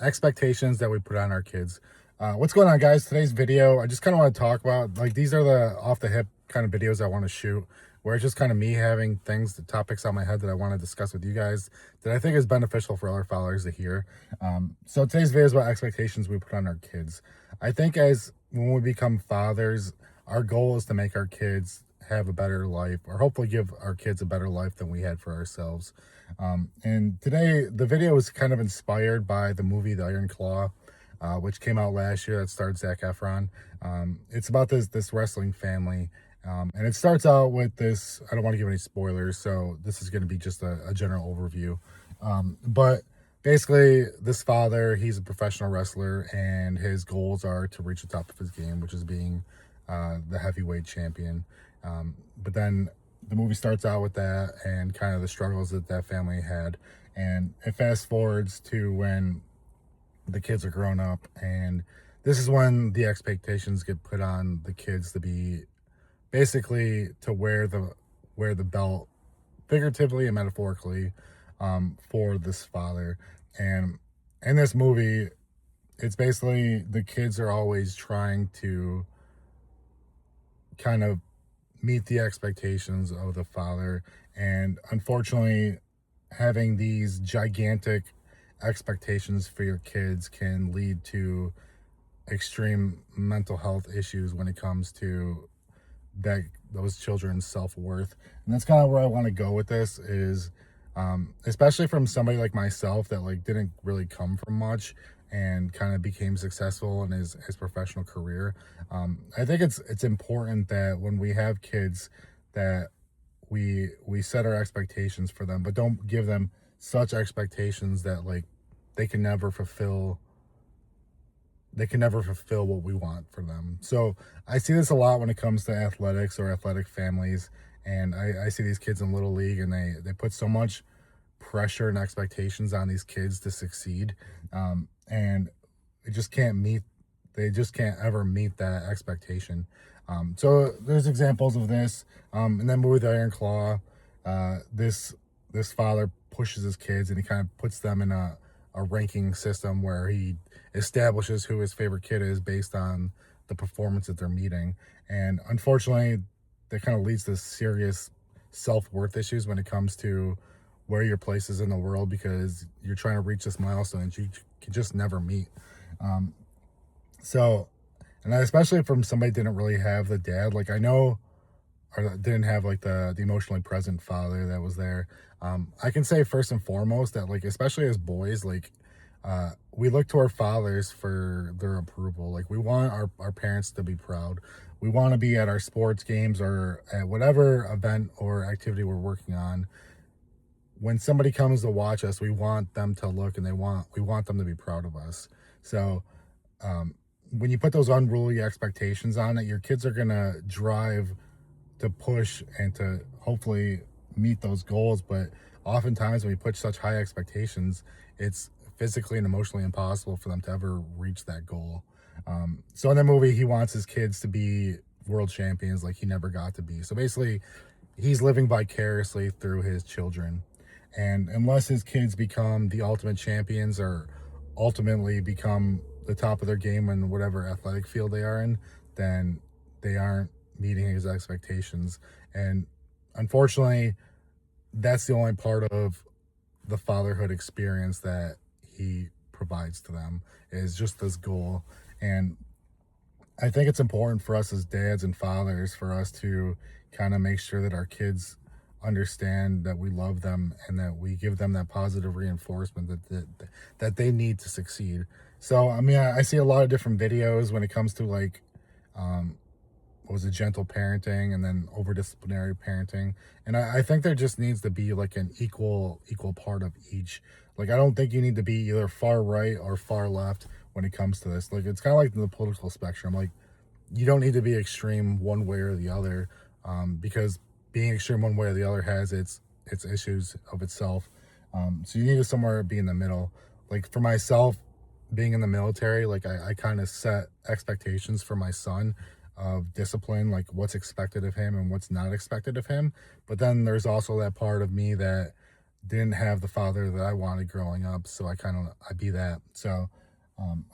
expectations that we put on our kids. What's going on, guys? Today's video, I just kind of want to talk about, like, these are the off the hip kind of videos I want to shoot, where it's just kind of me having the topics on my head that I want to discuss with you guys that I think is beneficial for other followers to hear. So today's video is about expectations we put on our kids. I think when we become fathers, our goal is to make our kids have a better life, or hopefully give our kids a better life than we had for ourselves. And today, the video was kind of inspired by the movie The Iron Claw, which came out last year, that starred Zac Efron. It's about this wrestling family, and it starts out with this. I don't want to give any spoilers, so this is going to be just a general overview. But basically, this father, he's a professional wrestler, and his goals are to reach the top of his game, which is being the heavyweight champion. But then the movie starts out with that and kind of the struggles that family had, and it fast forwards to when the kids are grown up, and this is when the expectations get put on the kids to be basically to wear the belt, figuratively and metaphorically, for this father. And in this movie, it's basically the kids are always trying to kind of meet the expectations of the father, and unfortunately having these gigantic expectations for your kids can lead to extreme mental health issues when it comes to those children's self-worth. And that's kind of where I want to go with this is, especially from somebody like myself that like didn't really come from much and kind of became successful in his professional career. I think it's important that when we have kids that we set our expectations for them, but don't give them such expectations that like they can never fulfill what we want for them. So I see this a lot when it comes to athletics or athletic families, and I see these kids in Little League, and they put so much pressure and expectations on these kids to succeed, and they just can't ever meet that expectation. So there's examples of this. And then with the Iron Claw, this father pushes his kids, and he kind of puts them in a ranking system where he establishes who his favorite kid is based on the performance that they're meeting. And unfortunately, that kind of leads to serious self-worth issues when it comes to where your place is in the world, because you're trying to reach this milestone and you can just never meet. And especially from somebody who didn't really have the dad, like I know, or didn't have like the emotionally present father that was there. I can say first and foremost that, like, especially as boys, like, we look to our fathers for their approval. Like, we want our parents to be proud. We want to be at our sports games or at whatever event or activity we're working on. When somebody comes to watch us, we want them to look, and we want them to be proud of us. So when you put those unruly expectations on it, your kids are gonna drive to push and to hopefully meet those goals. But oftentimes when we put such high expectations, it's physically and emotionally impossible for them to ever reach that goal. So in the movie, he wants his kids to be world champions like he never got to be. So basically, he's living vicariously through his children. And unless his kids become the ultimate champions or ultimately become the top of their game in whatever athletic field they are in, then they aren't meeting his expectations. And unfortunately, that's the only part of the fatherhood experience that he provides to them, is just this goal. And I think it's important for us as dads and fathers for us to kind of make sure that our kids understand that we love them and that we give them that positive reinforcement that they need to succeed. So I mean, I see a lot of different videos when it comes to like what was it, gentle parenting, and then over disciplinary parenting. And I think there just needs to be like an equal part of each. Like, I don't think you need to be either far right or far left when it comes to this. Like, it's kind of like the political spectrum. Like, you don't need to be extreme one way or the other, because being extreme one way or the other has its issues of itself. So you need to somewhere be in the middle. Like, for myself, being in the military, like I kind of set expectations for my son of discipline, like what's expected of him and what's not expected of him. But then there's also that part of me that didn't have the father that I wanted growing up, so I be that. So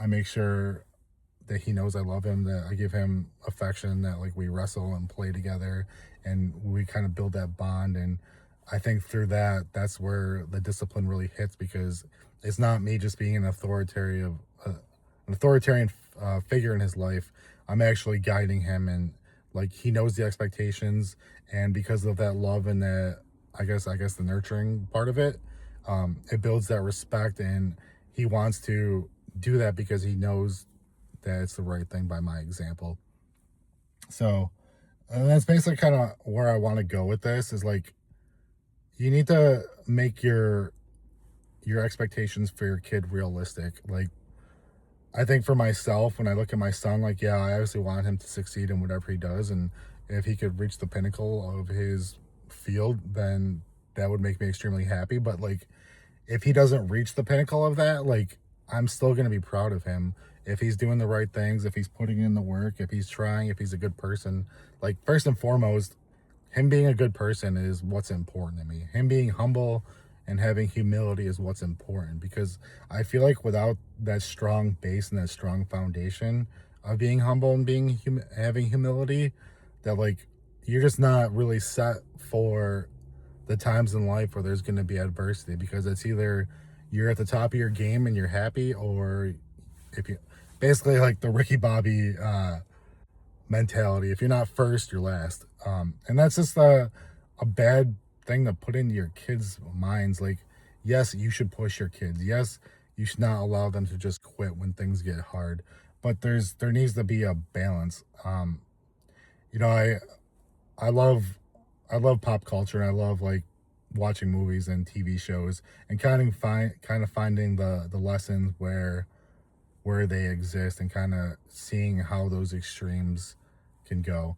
I make sure that he knows I love him, that I give him affection, that like we wrestle and play together, and we kind of build that bond. And I think through that, that's where the discipline really hits, because it's not me just being an authoritarian figure in his life. I'm actually guiding him, and like he knows the expectations, and because of that love and that, I guess the nurturing part of it, it builds that respect, and he wants to do that because he knows that it's the right thing by my example. So and that's basically kind of where I want to go with this, is like you need to make your expectations for your kid realistic. Like I think for myself, when I look at my son, like, yeah, I obviously want him to succeed in whatever he does. And if he could reach the pinnacle of his field, then that would make me extremely happy. But like, if he doesn't reach the pinnacle of that, like, I'm still going to be proud of him. If he's doing the right things, if he's putting in the work, if he's trying, if he's a good person, like, first and foremost, him being a good person is what's important to me. Him being humble and having humility is what's important, because I feel like without that strong base and that strong foundation of being humble and having humility, that like you're just not really set for the times in life where there's going to be adversity, because it's either you're at the top of your game and you're happy, or if you basically like the Ricky Bobby mentality. If you're not first, you're last. And that's just a bad thing to put into your kids' minds. Like, yes, you should push your kids. Yes, you should not allow them to just quit when things get hard. But there needs to be a balance. You know, I love pop culture, and I love like watching movies and TV shows, and kind of finding the lessons where they exist, and kind of seeing how those extremes can go.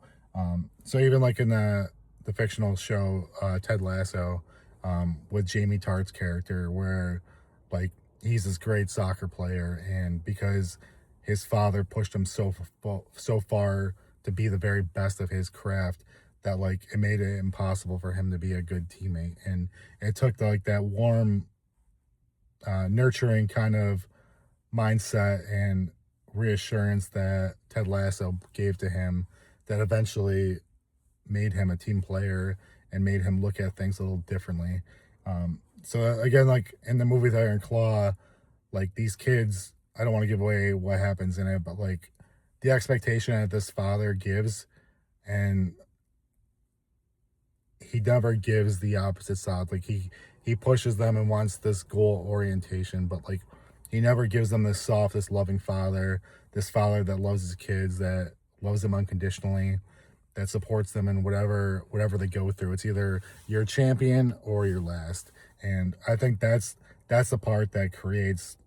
So even like in the fictional show Ted Lasso, with Jamie Tartt's character, where like he's this great soccer player, and because his father pushed him so far to be the very best of his craft, that like it made it impossible for him to be a good teammate. And it took like that warm, nurturing kind of mindset and reassurance that Ted Lasso gave to him, that eventually made him a team player and made him look at things a little differently. So again, like in the movie The Iron Claw, like these kids, I don't want to give away what happens in it, but like the expectation that this father gives, and he never gives the opposite side. Like he pushes them and wants this goal orientation, but like he never gives them this soft, this loving father, this father that loves his kids, that loves them unconditionally, that supports them in whatever they go through. It's either you're a champion or you're last. And I think that's the part that creates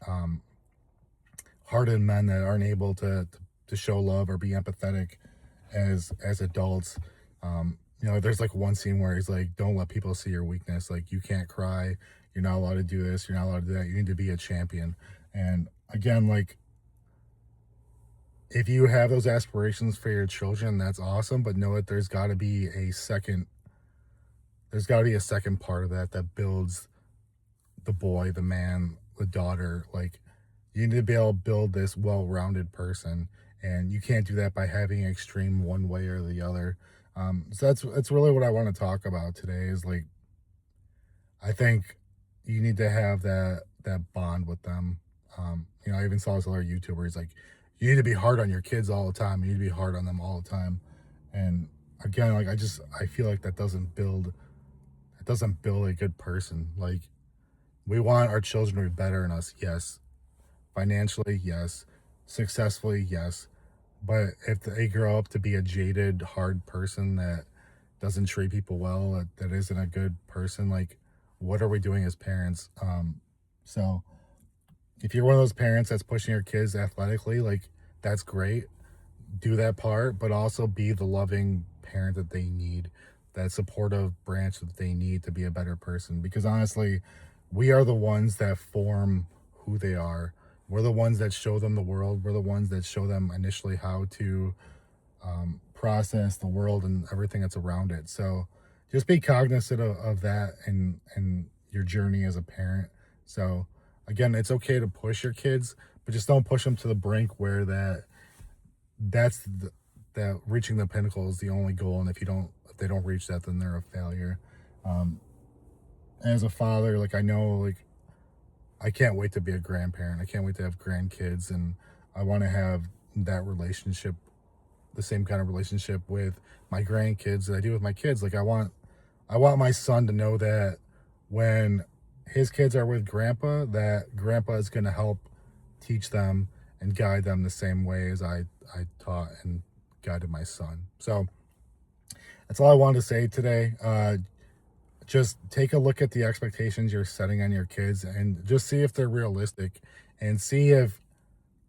um, hardened men that aren't able to show love or be empathetic as adults. You know, there's like one scene where he's like, "Don't let people see your weakness. Like, you can't cry. You're not allowed to do this. You're not allowed to do that. You need to be a champion." And again, like if you have those aspirations for your children, that's awesome. But know that there's got to be a second part of that that builds the boy, the man, the daughter. Like you need to be able to build this well-rounded person, and you can't do that by having extreme one way or the other. So that's really what I want to talk about today. Is like I think you need to have that bond with them. You know, I even saw this other YouTuber. He's like, you need to be hard on your kids all the time. You need to be hard on them all the time. And again, like I feel like that doesn't build a good person. Like we want our children to be better than us, yes. Financially, yes. Successfully, yes. But if they grow up to be a jaded, hard person that doesn't treat people well, that isn't a good person, like what are we doing as parents? So if you're one of those parents that's pushing your kids athletically, like that's great. Do that part, but also be the loving parent that they need, that supportive branch that they need to be a better person. Because honestly, we are the ones that form who they are. We're the ones that show them the world. We're the ones that show them initially how to process the world and everything that's around it. So just be cognizant of that and your journey as a parent. So again, it's okay to push your kids, but just don't push them to the brink where that's the, that reaching the pinnacle is the only goal. And if they don't reach that, then they're a failure. Um, as a father, like I know, like I can't wait to be a grandparent. I can't wait to have grandkids, and I want to have that relationship, the same kind of relationship with my grandkids that I do with my kids. Like I want my son to know that when his kids are with grandpa, that grandpa is going to help teach them and guide them the same way as I taught and guided my son. So that's all I wanted to say today. Just take a look at the expectations you're setting on your kids and just see if they're realistic, and see if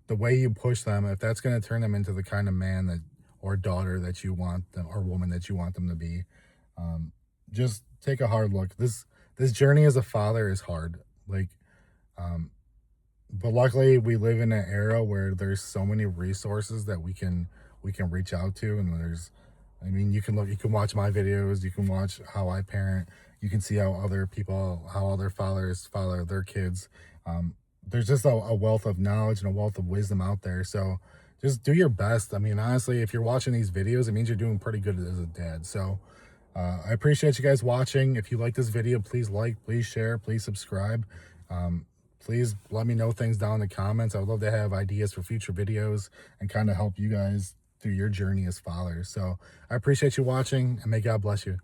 the way you push them, if that's going to turn them into the kind of man that or daughter that you want them, or woman that you want them to be. Um, just take a hard look. This journey as a father is hard. Like, um, but luckily we live in an era where there's so many resources that we can reach out to, and there's, I mean, you can watch my videos, you can watch how I parent, you can see how other fathers father their kids. There's just a wealth of knowledge and a wealth of wisdom out there. So just do your best. I mean, honestly, if you're watching these videos, it means you're doing pretty good as a dad. So I appreciate you guys watching. If you like this video, please like, please share, please subscribe. Please let me know things down in the comments. I would love to have ideas for future videos and kind of help you guys through your journey as fathers. So I appreciate you watching, and may God bless you.